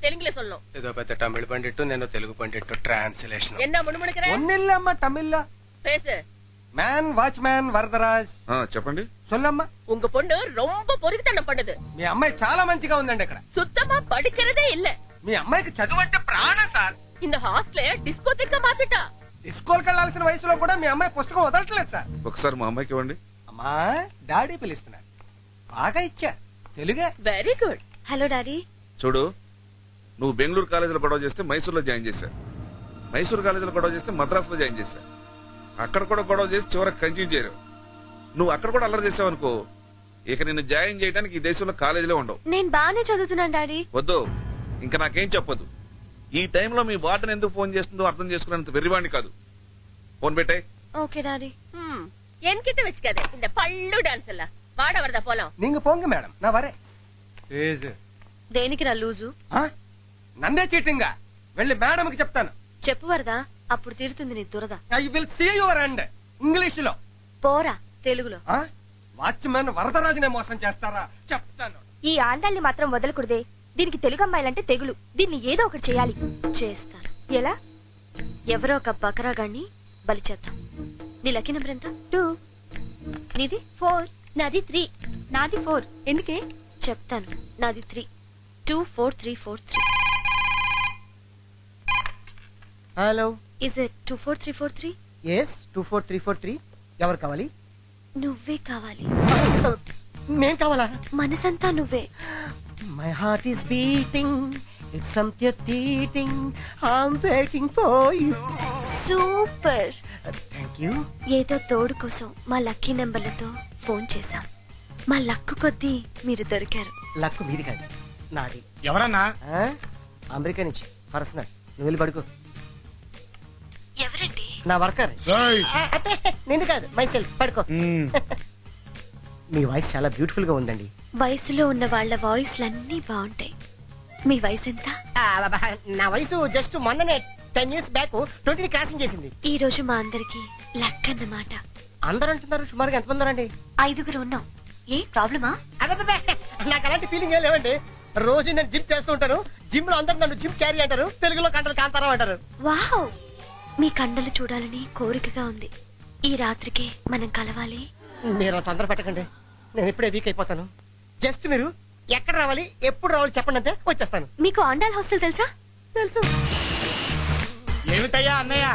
தெலுங்குல சொல்லணும். ஏதோ பெத்த தமிழ் பண்டிட்டு నేను తెలుగు పండిట్టు ట్రాన్స్లేషన్. என்ன ముణుముణుకుற? ఒన్నిల్లమ్మ తమిళ్ల. பேசு. Man watchman Varadaraj. చెప్పండి. சொல்லమ్మా. உங்க பொண்ணு ரொம்ப பொறுக்கித்தனம் பண்ணுது. మీ అమ్మాయి చాలా మంచిగా ఉందండి ఇక్కడ. சுத்தமா படிக்கிறதே இல்ல. మీ అమ్మాయికి చదువు అంటే ప్రాణం సార్. இந்த ஹாஸ்டலே డిస్కోథెక్క మాత్రట. డిస్కోల్కి వెళ్ళాల్సిన వయసులో కూడా మీ అమ్మాయి పుస్తకం వదలట్లేదు సార్. ఒకసారి మా అమ్మాయికి ఇవ్వండి. అమ్మా డాడీ పిలుస్తున్నారు. బాగా ఇచ్చా తెలుగే. Very good. Hello daddy. చూడు, నువ్వు బెంగళూరు కాలేజీలో గొడవ చేస్తే మైసూర్లో జాయిన్ చేశా. మైసూర్ కాలేజీలో గొడవ చేస్తే మద్రాసులో జాయిన్ చేశా. అక్కడ కూడా గొడవ చేసి చివరికి కన్ఫ్యూజ్ చేరావు. నువ్వు అక్కడ కూడా అల్లరి చేసావు అనుకో, ఇక నిన్ను జాయిన్ చేయడానికి ఈ దేశంలో కాలేజీలో ఉండవు. నేను బాగానే చదువుతున్నాను డాడీ. వద్దు, ఇంకా నాకేం చెప్పదు. ఈ టైంలో మీ వార్డెన్ ఎందుకు ఫోన్ చేస్తుందో అర్థం చేసుకునేంత వెర్రివాణ్ణి కాదు. ఫోన్ పెట్టే. Okay daddy. என்கிட்ட வச்சுக்காதே இந்த பள்ளு டான்ஸ் எல்லாம். வாட வரதா போலாம். நீங்க போங்க மேடம், நான் வரேன். దేనికి రా లూజు? నన్నే చీటింగా వెళ్ళి మేడంకి చెప్తాను. చెప్పు వరదా, అప్పుడు తీరుతుంది నీ దురద. I will see your end. English లో పోరా తెలుగులో. వాచ్మెన్ వరదరాజునే మోసం చేస్తారా చెప్తాను. ఈ ఆండాల్ని మాత్రం వదలకూడదే. దీనికి తెలుగు అమ్మాయిలంటే తెగులు. దీన్ని ఏదో ఒకటి చేయాలి. చేస్తాను. ఎలా? ఎవరో ఒక బకరాగాన్ని బలి చేద్దాం. నీ లక్కీ నెంబర్ ఎంత? 2. నీది? 4. నాది 3. నాది 4. ఎందుకే? చెప్తాను. నాది 3. 2 4 3 4 3. Hello, is it 2 4 3 4 3? yes 24343. ఎవరు కావాలి? నువ్వే కావాలి. నేను కావాలా? మనసంతా నువ్వే. My heart is beating, it's something tweeting, I'm waiting for you. Super. Thank you. ఏదో తోడు కోసం మా లక్కీ నెంబర్లతో ఫోన్ చేశాం. మా లక్కు కొద్దీ మీరు దొరికారు. లక్కు మీది కాదు, నాది. ఎవరన్నా? అమెరికా నుంచి పర్సనల్. నువ్వు వెళ్ళి పడుకో. ఎవరండి? నా వర్కర్. నిన్ను కాదు, మైసెల్ఫ్. పడుకో. మీ వాయిస్ చాలా బ్యూటిఫుల్ గా ఉందండి. వయసులో ఉన్న వాళ్ళ వాయిస్లన్నీ బాగుంటాయి. మీ వయసు ఎంత? నా వయసు జస్ట్ మొన్ననే 10 years బ్యాక్ 20 క్రాసింగ్ చేసింది. ఈ రోజు మా అందరికి లక్ అన్నమాట. అందరూ అంటున్నారు. సుమారుగా ఎంతమంది ఉన్నారండి? 5 ఉన్నాం. ఏ ప్రాబ్లమా? నాకు అలాంటి ఫీలింగ్ ఏం లేవండి. రోజు నేను జిమ్ చేస్తూ ఉంటాను. జిమ్ లో అందరూ నన్ను జిమ్ క్యారీ అంటారు, తెలుగులో కంటలు కాంతారా అంటారు. వావ్, మీ కండలు చూడాలని కోరికగా ఉంది. ఈ రాత్రికి మనం కలవాలి. మీరు తొందర పెట్టకండి, నేను ఇప్పుడే వీక్ అయిపోతాను. జస్ట్ మీరు ఎక్కడ రావాలి, ఎప్పుడు రావాలి చెప్పండి, అంతే వచ్చేస్తాను. మీకు ఆండాల్ హాస్టల్ తెలుసా? తెలుసు. ఏమిటయ్యా అన్నయ్య,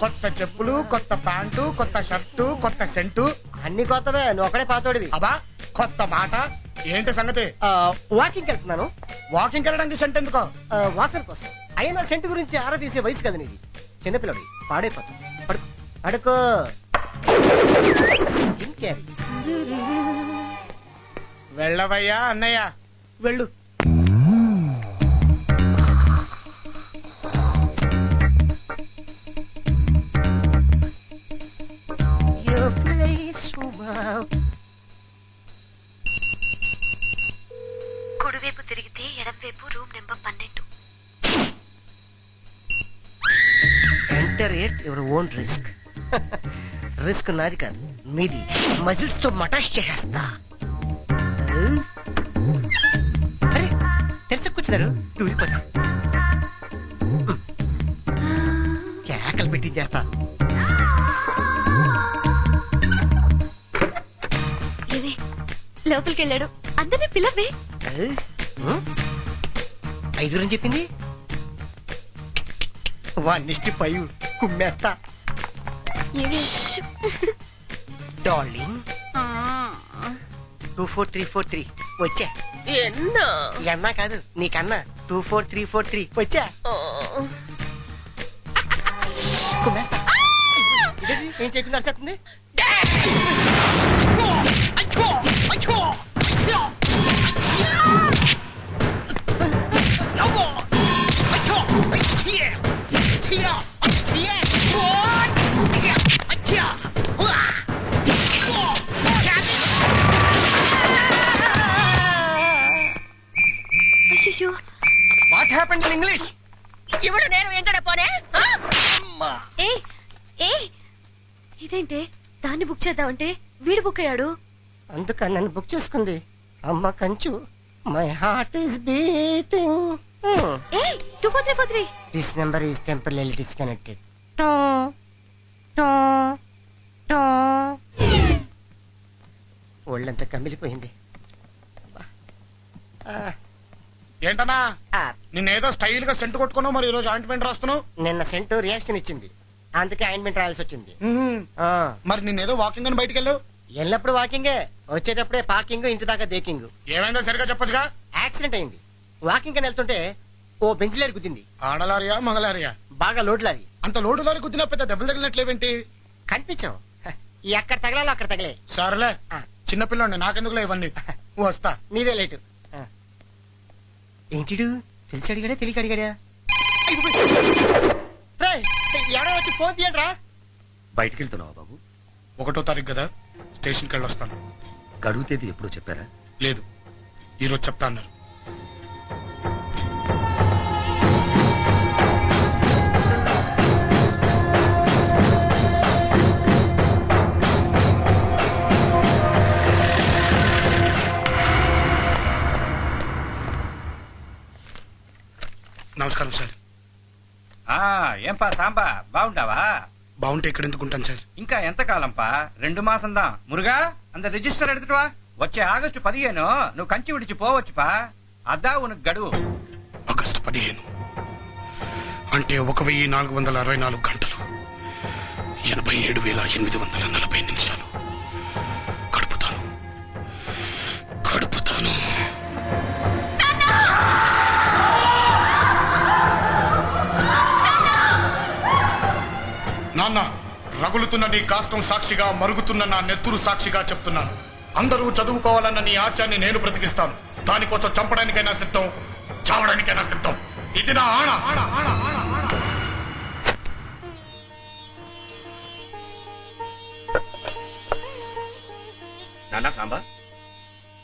కొత్త చెప్పులు, కొత్త ప్యాంటు, కొత్త షర్టు, కొత్త సెంటు, అన్ని కొత్తవే. నువ్వు ఒకడే పాతోడివి. అబ్బా కొత్త మాట. ఏంటి సంగతి? వాకింగ్ వెళ్తున్నాను. వాకింగ్ వెళ్ళడానికి సెంట్ ఎందుకో? వాసన కోసం. అయినా సెంట్ గురించి ఆరా తీసే వయసు కదా నీది. చిన్నపిల్లడి పాడైపోతాం. పడుకో పడుకో. Jim Carrey. వెళ్ళవయ్యా అన్నయ్య, వెళ్ళు. కుడివైపు తిరిగితే ఎడమవైపు room number 12. Enter at your own risk. Risk నాది కాదు, మీది. మజిల్స్ తో మటాష్ చేసేస్తా. అరే తెరస కూర్చున్నారు, దూరిపోతా. కేకలు పెట్టించేస్తా. ఏమే లోపలికి వెళ్ళాడు. అందరినీ పిల్లవే. 5 చెప్పింది. 1:5 కుమ్మేస్తా. డార్లింగ్ 24343 వచ్చా. ఎన్నా కాదు నీకన్నా. 24343 వచ్చా. కుమ్మేస్తా. ఏం చెప్పింది అర్థవుతుంది. What happened in English? ఇవడు నేను ఎంకడ పోనే. ఇదేంటే దాన్ని బుక్ చేద్దామంటే వీడు బుక్ అయ్యాడు. అందుకని నన్ను బుక్ చేసుకుంది. అమ్మ కంచు. My heart is beating. A 24343 this number is temporary disconnected. ఒళ్ళంతా కమిలిపోయింది. ఏంటన్నా నిన్నేదో స్టైల్ గా సెంటు కొట్టుకున్నావు, మరి ఈ రోజు ఆయింట్మెంట్ రాస్తున్నావు. నిన్న సెంటు రియాక్షన్ ఇచ్చింది, అందుకే ఆయింట్మెంట్ రాయాల్సి వచ్చింది. మరి నిన్నేదో వాకింగ్ అని బయటికి వెళ్ళావు. ఎల్లప్పుడు వాకింగే, వచ్చేటప్పుడే పార్కింగ్, ఇంటి దాకా దేకింగ్. ఏమైందో సరిగా చెప్పొచ్చుగా. యాక్సిడెంట్ అయింది. వాకింగ్ అని వెళ్తుంటే ఓ బెంచ్లేరు గుద్దింది. ఆడలారియా మగలారియా? బాగా లోడ్ లారీ. అంత లోడు లారీ గుద్దినా పెద్ద దెబ్బలు తగిలినట్లేవేంటి? కనిపించాం. ఎక్కడ తగలాలో అక్కడ తగలే. సరేలే, చిన్నపిల్లండి, నాకెందుకులే ఇవన్నీ. వస్తా. నీదే లేటు. ఏంటిడు తెలిసి అడిగాడా తెలియక అడిగాడా? ఎవడో వచ్చి ఫోన్ తీయండి రా. బయటికి వెళ్తున్నావా బాబు? 1వ తారీఖు కదా, స్టేషన్కి వెళ్ళి వస్తాను. గడువు తేదీ ఎప్పుడో చెప్పారా? లేదు, ఈరోజు చెప్తా అన్నారు. నమస్కారం సార్. ఏంపా సాంబా బాగుంటావా? బాగుంటే ఇక్కడ ఎందుకుంటాను సార్? ఇంకా ఎంతకాలంపా? 2 మాసం దా మురుగా అంత రిజిస్టర్ ఎడుతువా? వచ్చే ఆగస్టు 15 నువ్వు కంచి విడిచి పోవచ్చుపా. అదా ఉనకు గడువు. ఆగస్టు 15 అంటే 1464 గంటలు, 87,840 నిమిషాలు. గడుపుతాను. నాన్న, రగులుతున్న నీ కాష్టం సాక్షిగా, మరుగుతున్న నా నెత్తురు సాక్షిగా చెప్తున్నాను. అందరూ చదువుకోవాలన్న నీ ఆశయాన్ని నేను బ్రతికిస్తాను. దానికోసం చంపడానికైనా సిద్ధం, చావడానికైనా సిద్ధం. ఇది నా ఆణ. నానా సాంబా,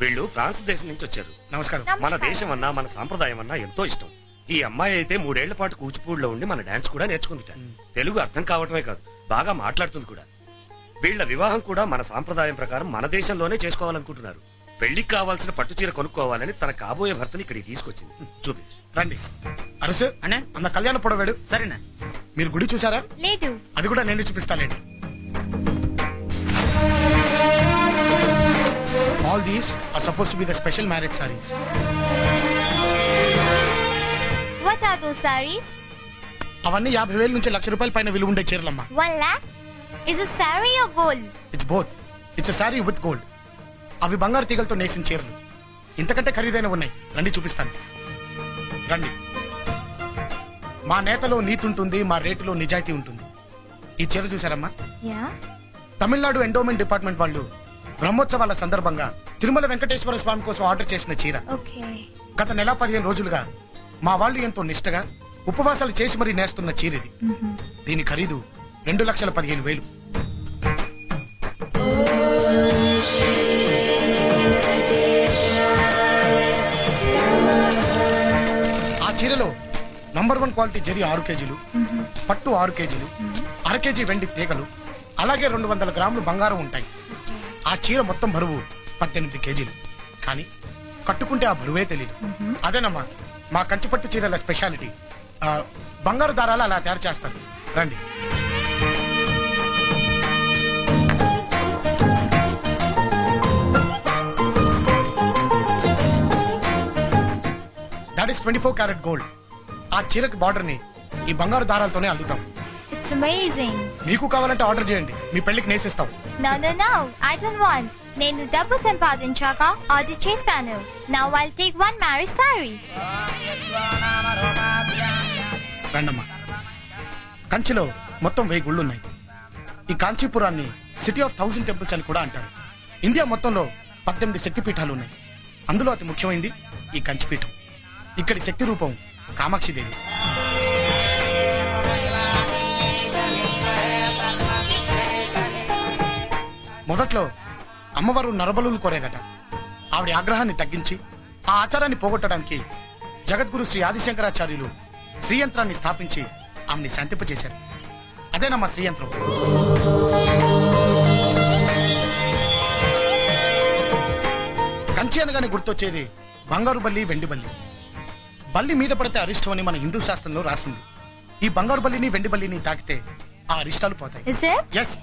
వీళ్ళు ఫ్రాన్స్ దేశం నుంచి వచ్చారు. నమస్కారం. మన దేశం అన్నా మన సాంప్రదాయం అన్నా ఎంతో ఇష్టం. ఈ అమ్మాయి అయితే 3 ఏళ్ల పాటు కూచిపూడిలో ఉండి మన డాన్స్ కూడా నేర్చుకుందిట. తెలుగు అర్థం కావటమే కాదు, బాగా మాట్లాడుతుంది కూడా. వీళ్ల వివాహం కూడా మన సాంప్రదాయం ప్రకారం మన దేశంలోనే చేసుకోవాలనుకుంటున్నారు. పెళ్లికి కావాల్సిన పట్టుచీర కొనుక్కోవాలని తన కాబోయే భర్తని ఇక్కడికి తీసుకొచ్చింది. చూపించు. రండి. అరసు అన్న కళ్యాణ పొడవాడు. సరేనా? మీరు గుడి చూసారా? లేదు. అది కూడా నేను చూపిస్తానండి. All these are supposed to be the special marriage sarees. What are those sarees? అవన్నీ 50,000 నుంచి ₹1,00,000 పైన విలువ ఉండే చీరలమ్మా. 1 lakh? Is it saree or gold? It's both. It's a saree with gold. అవి బంగారు తీగలతో నేసిన చీరలు. ఇంతకంటే ఖరీదైన ఉన్నాయి. రండి చూపిస్తాను. రండి. మా నేతలో నీతి ఉంటుంది, మా రేటులో నిజాయితీ ఉంటుంది. ఈ చీర చూసారమ్మా? Yeah. తమిళనాడు ఎండోమెంట్ డిపార్ట్మెంట్ వాళ్ళు బ్రహ్మోత్సవాల సందర్భంగా తిరుమల వెంకటేశ్వర స్వామి కోసం ఆర్డర్ చేసిన చీర. Okay. గత నెల 15 రోజులుగా మా వాళ్ళు ఎంతో నిష్టగా ఉపవాసాలు చేసి మరీ నేస్తున్న చీర ఇది. దీని ఖరీదు 2,15,000. ఆ చీరలో నంబర్ 1 క్వాలిటీ జరి 6 కేజీలు, పట్టు 6 కేజీలు, 1/2 కేజీ వెండి తీగలు, అలాగే 200 గ్రాములు బంగారం ఉంటాయి. ఆ చీర మొత్తం బరువు 18 కేజీలు. కానీ కట్టుకుంటే ఆ బరువే తెలియదు. అదేనమ్మా మా కంచి పట్టు చీరల స్పెషాలిటీ. బంగారు దారాలు అలా తయారు చేస్తారు. రండి. That is 24 carat gold. ఆ చీరకి బార్డర్ ని ఈ బంగారు దారాలతోనే అల్లుతాం. It's amazing. మీకు కావాలంటే ఆర్డర్ చేయండి, మీ పెళ్లికి నేసిస్తాం. No. I don't want. నేను డబ్బు సంపాదించాక ఆర్డర్ చేస్తాను. Now I'll take 1 marriage saree. రండమ్మా. కంచిలో మొత్తం 1000 గుళ్ళున్నాయి. ఈ కాంచీపురాన్ని సిటీ ఆఫ్ 1000 టెంపుల్స్ అని కూడా అంటారు. ఇండియా మొత్తంలో 18 శక్తిపీఠాలు ఉన్నాయి. అందులో అతి ముఖ్యమైనది ఈ కంచిపీఠం. ఇక్కడి శక్తి రూపం కామాక్షిదేవి. మొదట్లో అమ్మవారు నరబలులు కోరేదట. ఆవిడ ఆగ్రహాన్ని తగ్గించి ఆ ఆచారాన్ని పోగొట్టడానికి జగద్గురు శ్రీ ఆదిశంకరాచార్యులు శ్రీయంత్రాన్ని స్థాపించి ఆమెని శాంతింపచేశారు. అదేనమ్మా శ్రీయంత్రం. కంచి అనగానే గుర్తొచ్చేది బంగారు బల్లి, వెండి బల్లి. బల్లి మీద పడితే అరిష్టం అని మన హిందూ శాస్త్రంలో రాసింది. ఈ బంగారు బల్లిని వెండి బల్లిని తాకితే ఆ అరిష్టాలు పోతాయి. Is it? ఎస్